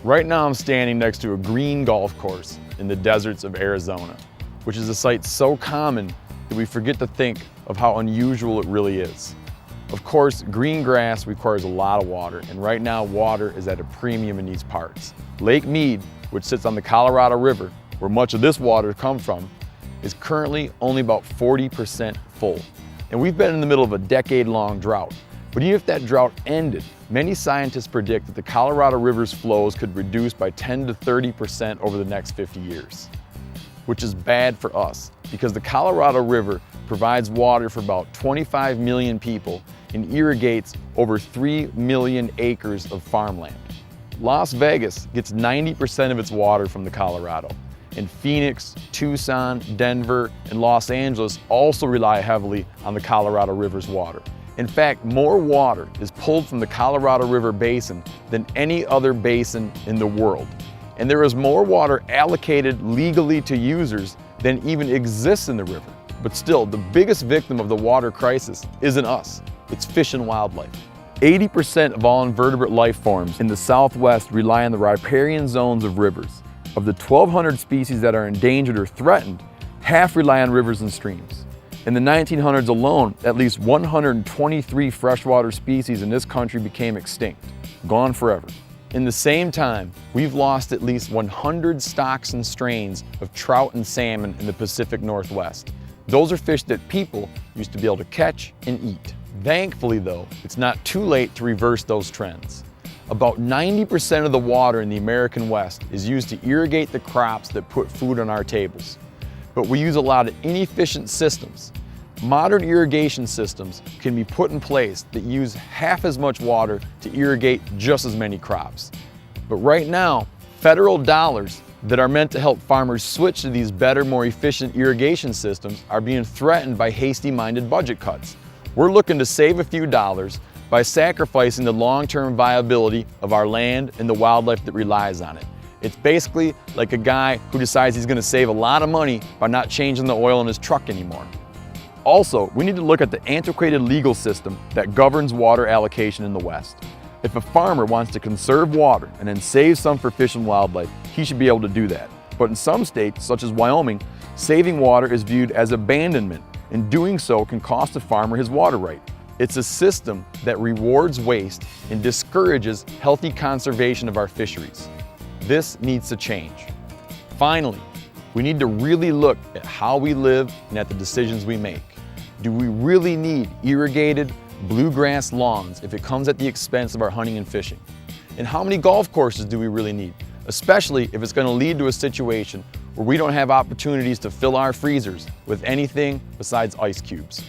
Right now I'm standing next to a green golf course in the deserts of Arizona, which is a sight so common that we forget to think of how unusual it really is. Of course, green grass requires a lot of water, and right now water is at a premium in these parts. Lake Mead, which sits on the Colorado River, where much of this water comes from, is currently only about 40% full. And we've been in the middle of a decade-long drought. But even if that drought ended, many scientists predict that the Colorado River's flows could reduce by 10 to 30% over the next 50 years, which is bad for us because the Colorado River provides water for about 25 million people and irrigates over 3 million acres of farmland. Las Vegas gets 90% of its water from the Colorado, and Phoenix, Tucson, Denver, and Los Angeles also rely heavily on the Colorado River's water. In fact, more water is pulled from the Colorado River Basin than any other basin in the world. And there is more water allocated legally to users than even exists in the river. But still, the biggest victim of the water crisis isn't us, it's fish and wildlife. 80% of all invertebrate life forms in the Southwest rely on the riparian zones of rivers. Of the 1,200 species that are endangered or threatened, half rely on rivers and streams. In the 1900s alone, at least 123 freshwater species in this country became extinct, gone forever. In the same time, we've lost at least 100 stocks and strains of trout and salmon in the Pacific Northwest. Those are fish that people used to be able to catch and eat. Thankfully though, it's not too late to reverse those trends. About 90% of the water in the American West is used to irrigate the crops that put food on our tables. But we use a lot of inefficient systems. Modern irrigation systems can be put in place that use half as much water to irrigate just as many crops. But right now, federal dollars that are meant to help farmers switch to these better, more efficient irrigation systems are being threatened by hasty-minded budget cuts. We're looking to save a few dollars by sacrificing the long-term viability of our land and the wildlife that relies on it. It's basically like a guy who decides he's going to save a lot of money by not changing the oil in his truck anymore. Also, we need to look at the antiquated legal system that governs water allocation in the West. If a farmer wants to conserve water and then save some for fish and wildlife, he should be able to do that. But in some states, such as Wyoming, saving water is viewed as abandonment, and doing so can cost a farmer his water right. It's a system that rewards waste and discourages healthy conservation of our fisheries. This needs to change. Finally, we need to really look at how we live and at the decisions we make. Do we really need irrigated bluegrass lawns if it comes at the expense of our hunting and fishing? And how many golf courses do we really need, especially if it's going to lead to a situation where we don't have opportunities to fill our freezers with anything besides ice cubes?